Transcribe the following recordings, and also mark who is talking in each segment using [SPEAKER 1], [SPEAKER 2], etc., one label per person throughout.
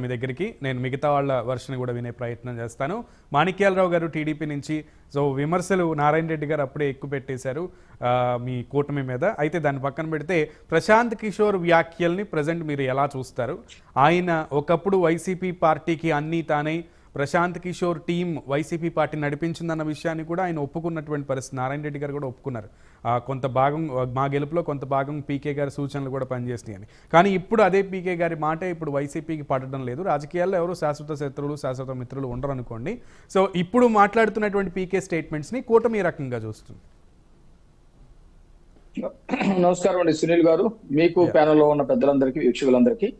[SPEAKER 1] మీ దగ్గరికి నేను మిగతా వాళ్ళ వర్షన్ కూడా వినే ప్రయత్నం చేస్తాను. మాణిక్యాలరావు గారు టీడీపీ నుంచి సో విమర్శలు నారాయణ రెడ్డి గారు అప్పుడే ఎక్కువ పెట్టేశారు మీ కూటమి మీద. అయితే దాన్ని పక్కన పెడితే ప్రశాంత్ కిషోర్ వ్యాఖ్యల్ని ప్రజెంట్ మీరు ఎలా చూస్తారు? ఆయన ఒకప్పుడు వైసీపీ పార్టీకి అన్నీ తానై ప్రశాంత్ కిషోర్ టీం వైసీపీ పార్టీ నడిపించిందన్న విషయాన్ని కూడా ఆయన ఒప్పుకున్నటువంటి పరిస్థితి. నారాయణ రెడ్డి గారు కూడా ఒప్పుకున్నారు కొంత భాగం మా గెలుపులో కొంత భాగం పీకే గారి సూచనలు కూడా పనిచేస్తున్నాయి అని. కానీ ఇప్పుడు అదే పీకే గారి మాటే ఇప్పుడు వైసీపీకి పడడం లేదు. రాజకీయాల్లో ఎవరు శాశ్వత శత్రువులు శాశ్వత మిత్రులు ఉండరు అనుకోండి. సో ఇప్పుడు మాట్లాడుతున్నటువంటి పీకే స్టేట్మెంట్స్ని కూటమి రకంగా చూస్తుంది.
[SPEAKER 2] నమస్కారం అండి సునీల్ గారు, మీకు ప్యానెల్లో ఉన్న పెద్దలందరికీ వీక్షకులందరికీ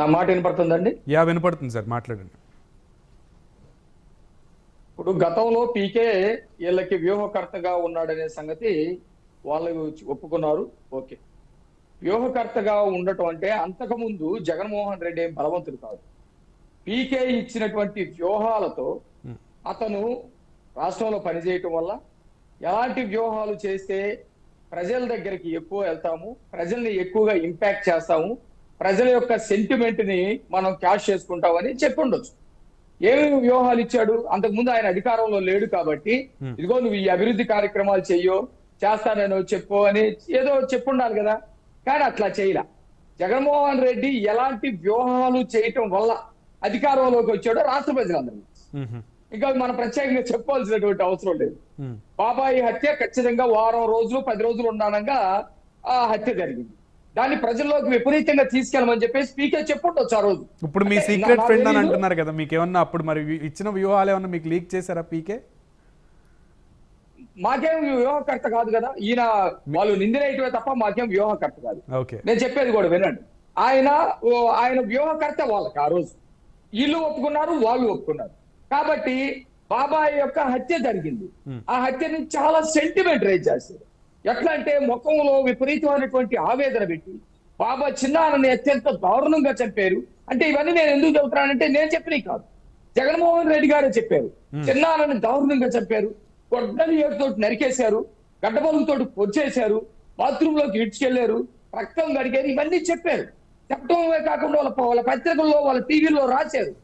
[SPEAKER 2] నా మాట వినపడుతుందండి?
[SPEAKER 1] వినపడుతుంది సార్, మాట్లాడండి.
[SPEAKER 2] ఇప్పుడు గతంలో పీకే వీళ్ళకి వ్యూహకర్తగా ఉన్నాడనే సంగతి వాళ్ళు ఒప్పుకున్నారు. ఓకే, వ్యూహకర్తగా ఉండటం అంటే అంతకుముందు జగన్మోహన్ రెడ్డి ఏం బలవంతుడు కాదు. పీకే ఇచ్చినటువంటి వ్యూహాలతో అతను రాష్ట్రంలో పనిచేయటం వల్ల ఎలాంటి వ్యూహాలు చేస్తే ప్రజల దగ్గరికి ఎక్కువ వెళ్తాము, ప్రజల్ని ఎక్కువగా ఇంపాక్ట్ చేస్తాము, ప్రజల యొక్క సెంటిమెంట్ ని మనం క్యాష్ చేసుకుంటామని చెప్పి ఉండొచ్చు. ఏమేమి వ్యూహాలు ఇచ్చాడు? అంతకుముందు ఆయన అధికారంలో లేడు కాబట్టి ఇదిగో నువ్వు ఈ అభివృద్ధి కార్యక్రమాలు చెయ్యో చేస్తానని చెప్పు అని ఏదో చెప్పుండాలి కదా. కానీ అట్లా చేయలే. జగన్మోహన్ రెడ్డి ఎలాంటి వ్యూహాలు చేయటం వల్ల అధికారంలోకి వచ్చాడో రాష్ట్ర ప్రజలందరూ ఇంకా మనం ప్రత్యేకంగా చెప్పాల్సినటువంటి అవసరం లేదు. బాబాయి హత్య ఖచ్చితంగా వారం రోజులు 10 రోజులు ఉండగా ఆ హత్య జరిగింది. దాన్ని ప్రజల్లోకి విపరీతంగా తీసుకెళ్ళమని చెప్పేసి పీకే చెప్పుండొచ్చు ఆ రోజు.
[SPEAKER 1] ఇప్పుడు మీ సీక్రెట్ ఫ్రెండ్ అని అంటున్నారు కదా, మీకు ఏమన్నా అప్పుడు మరి ఇచ్చిన వ్యూహాలు ఏమన్నా మీకు లీక్ చేశారా పీకే?
[SPEAKER 2] మాకేం వ్యూహకర్త కాదు కదా ఈయన, వాళ్ళు నిందినేయటమే తప్ప మాకేం వ్యూహకర్త కాదు. నేను చెప్పేది కూడా వినండి. ఆయన వ్యూహకర్త వాళ్ళకి ఆ రోజు వీళ్ళు ఒప్పుకున్నారు, వాళ్ళు ఒప్పుకున్నారు. కాబట్టి బాబాయ్ యొక్క హత్య జరిగింది. ఆ హత్యని చాలా సెంటిమెంట్ రైజ్ చేస్తారు. ఎట్లా అంటే ముఖంలో విపరీతమైనటువంటి ఆవేదన పెట్టి బాబా చిన్నారని అత్యంత దారుణంగా చంపారు. అంటే ఇవన్నీ నేను ఎందుకు చెబుతున్నానంటే నేను చెప్పినవి కాదు, జగన్మోహన్ రెడ్డి గారే చెప్పారు. చిన్నారని దారుణంగా చంపారు, గొడ్డలి ఏడుతోటి నరికేశారు, గడ్డబలంతో పొచ్చేశారు, బాత్రూమ్ లోకి ఇడ్చుకెళ్లారు, రక్తం గడిగారు, ఇవన్నీ చెప్పారు. చెప్పడమే కాకుండా వాళ్ళ పత్రికల్లో వాళ్ళ టీవీలో రాశారు.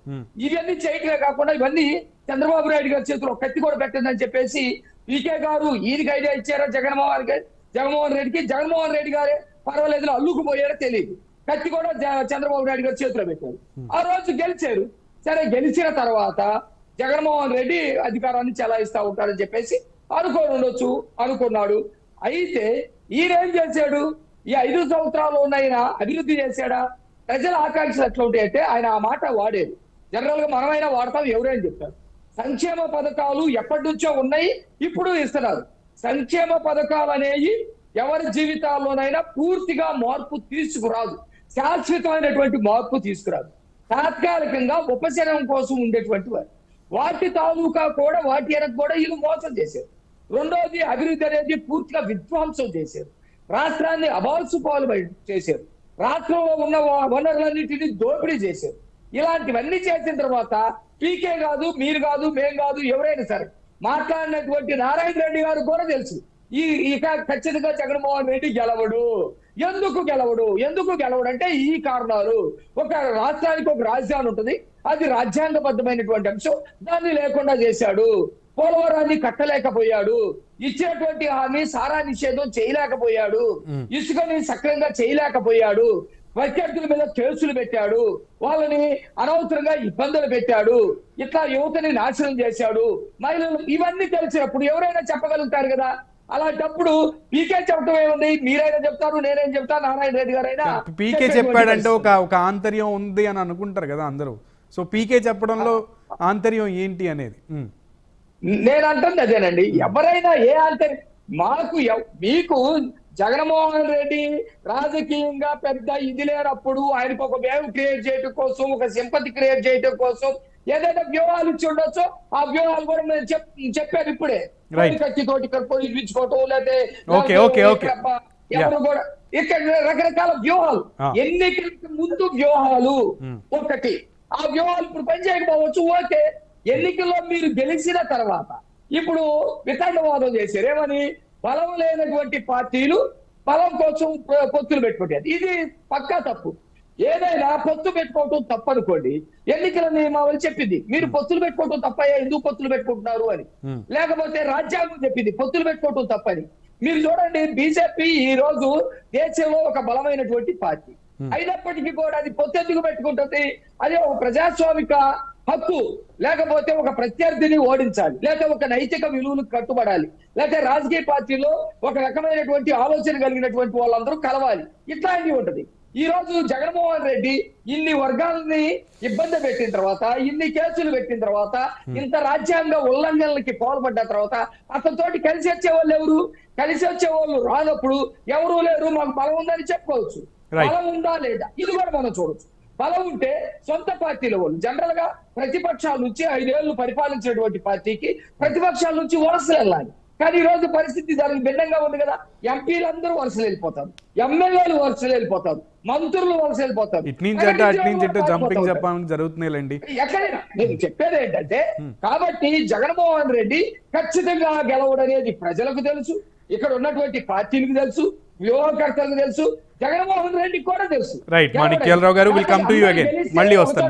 [SPEAKER 2] ఇవన్నీ చేయటమే కాకుండా ఇవన్నీ చంద్రబాబు నాయుడు గారి చేతిలో కత్తి కూడా పెట్టిందని చెప్పేసి పీకే గారు ఈయనకి ఐడియా ఇచ్చారా జగన్మోహన్ రెడ్డికి? జగన్మోహన్ రెడ్డి గారే పర్వాలేదు అల్లుకుపోయారో తెలియదు, కత్తి కూడా చంద్రబాబు నాయుడు గారు చేతిలో పెట్టారు. ఆ రోజు గెలిచారు. సరే, గెలిచిన తర్వాత జగన్మోహన్ రెడ్డి అధికారాన్ని చెలాయిస్తా ఉంటారని చెప్పేసి అనుకున్నాడు. అయితే ఈయనేం చేశాడు? ఈ 5 సంవత్సరాలు ఆయన అభివృద్ధి చేశాడా? ప్రజల ఆకాంక్షలు ఎట్లా ఉంటాయంటే ఆయన ఆ మాట వాడేది. జనరల్ గా మనమైనా వాడతాం, ఎవరైనా చెప్తారు. సంక్షేమ పథకాలు ఎప్పటి నుంచో ఉన్నాయి, ఇప్పుడు ఇస్తున్నారు. సంక్షేమ పథకాలు అనేవి ఎవరి జీవితాల్లోనైనా పూర్తిగా మార్పు తీసుకురాదు, శాశ్వతమైనటువంటి మార్పు తీసుకురాదు. తాత్కాలికంగా ఉపశమనం కోసం ఉండేటువంటి వాటి తాలూకా కూడా వాటి వెనక కూడా వీళ్ళు మోసం చేశారు. రెండోది, అభివృద్ధి అనేది పూర్తిగా విధ్వంసం చేశారు. రాష్ట్రాన్ని అబాల్సు పాలు చేశారు. రాష్ట్రంలో ఉన్న వనరులన్నింటినీ దోపిడీ చేశారు. ఇలాంటివన్నీ చేసిన తర్వాత పీకే కాదు, మీరు కాదు, మేం కాదు, ఎవరైనా సరే మాట్లాడినటువంటి నారాయణ రెడ్డి గారు కూడా తెలుసు ఇక ఖచ్చితంగా జగన్మోహన్ రెడ్డి గెలవడు. ఎందుకు గెలవడు అంటే ఈ కారణాలు. ఒక రాష్ట్రానికి ఒక రాజధాని ఉంటుంది, అది రాజ్యాంగబద్ధమైనటువంటి అంశం, దాన్ని లేకుండా చేశాడు. పోలవరాన్ని కట్టలేకపోయాడు, ఇచ్చినటువంటి హామీ సారా నిషేధం చేయలేకపోయాడు, ఇసుకని సక్రమంగా చేయలేకపోయాడు, ప్రత్యర్థుల మీద కేసులు పెట్టాడు, వాళ్ళని అనవసరంగా ఇబ్బందులు పెట్టాడు, ఇట్లా యువతని నాశనం చేశాడు, మహిళలు. ఇవన్నీ తెలిసినప్పుడు ఎవరైనా చెప్పగలుగుతారు కదా. అలాంటప్పుడు పీకే చెప్పడం ఏముంది? మీరైనా చెప్తారు, నేనేం చెప్తాను, నారాయణ రెడ్డి గారైనా.
[SPEAKER 1] పీకే చెప్పాడంటే ఒక ఆంతర్యం ఉంది అని అనుకుంటారు కదా అందరూ. సో పీకే చెప్పడంలో ఆంతర్యం ఏంటి అనేది
[SPEAKER 2] నేను అంటుంది అదేనండి. ఎవరైనా ఏ ఆంతర్యం మీకు జగన్మోహన్ రెడ్డి రాజకీయంగా పెద్ద ఇది లేనప్పుడు ఆయనకు ఒక వేవ్ క్రియేట్ చేయడం కోసం, ఒక సింపతి క్రియేట్ చేయడం కోసం ఏదైతే వ్యూహాలు ఇచ్చి ఉండొచ్చో ఆ వ్యూహాలు కూడా నేను చెప్పాను ఇప్పుడే. కత్తితోటి ఇప్పించుకోవటం, లేకపోతే ఎవరు కూడా ఇక్కడ రకరకాల వ్యూహాలు, ఎన్నికలకు ముందు వ్యూహాలు ఒకటి. ఆ వ్యూహాలు ఇప్పుడు పనిచేయకపోవచ్చు, ఓకే. ఎన్నికల్లో మీరు గెలిచిన తర్వాత ఇప్పుడు వితండవాదం చేశారు. ఏమని? బలం లేనటువంటి పార్టీలు బలం కోసం పొత్తులు పెట్టుకుంటారు. ఇది పక్కా తప్పు. ఏదైనా పొత్తు పెట్టుకోవటం తప్పనుకోండి, ఎన్నికల నియమావళి చెప్పింది మీరు పొత్తులు పెట్టుకోవటం తప్పయ్యా, ఎందుకు పొత్తులు పెట్టుకుంటున్నారు అని. లేకపోతే రాజ్యాంగం చెప్పింది పొత్తులు పెట్టుకోవటం తప్పని. మీరు చూడండి, బీజేపీ ఈ రోజు దేశంలో ఒక బలమైనటువంటి పార్టీ అయినప్పటికీ కూడా అది పొత్తు ఎందుకు పెట్టుకుంటుంది? అదే ఒక ప్రజాస్వామిక హక్కు, లేకపోతే ఒక ప్రత్యర్థిని ఓడించాలి, లేకపోతే ఒక నైతిక విలువలకు కట్టుబడాలి, లేకపోతే రాజకీయ పార్టీలో ఒక రకమైనటువంటి ఆలోచన కలిగినటువంటి వాళ్ళందరూ కలవాలి, ఇట్లాంటివి ఉంటది. ఈ రోజు జగన్మోహన్ రెడ్డి ఇన్ని వర్గాలని ఇబ్బంది పెట్టిన తర్వాత, ఇన్ని కేసులు పెట్టిన తర్వాత, ఇంత రాజ్యాంగ ఉల్లంఘనలకి పాల్పడ్డ తర్వాత అతనితోటి కలిసి వచ్చే వాళ్ళు ఎవరు? కలిసి వచ్చే వాళ్ళు రానప్పుడు ఎవరూ లేరు, మాకు బలం ఉందని చెప్పుకోవచ్చు. బలం ఉందా లేదా ఇది కూడా మనం చూడొచ్చు. బలం ఉంటే సొంత పార్టీల వాళ్ళు జనరల్ గా ప్రతిపక్షాల నుంచి 5 ఏళ్లు పరిపాలించినటువంటి పార్టీకి ప్రతిపక్షాల నుంచి వలసలు వెళ్ళాలి. కానీ ఈ రోజు పరిస్థితి దానికి భిన్నంగా ఉంది కదా. ఎంపీలందరూ వలసలు వెళ్ళిపోతారు, ఎమ్మెల్యేలు వలసలు వెళ్ళిపోతారు, మంత్రులు వలస వెళ్ళిపోతారు.
[SPEAKER 1] జరుగుతున్నాయిలేండి
[SPEAKER 2] ఎక్కడైనా. నేను చెప్పేది ఏంటంటే, కాబట్టి జగన్మోహన్ రెడ్డి ఖచ్చితంగా గెలవడనేది ప్రజలకు తెలుసు, ఇక్కడ ఉన్నటువంటి పార్టీలకు తెలుసు, వ్యూహకర్తలకు తెలుసు, జగన్మోహన్ రెడ్డి కూడా తెలుసు.
[SPEAKER 1] రైట్, మాణిక్యాలరావు గారు, will come to you again. మళ్ళీ వస్తాను.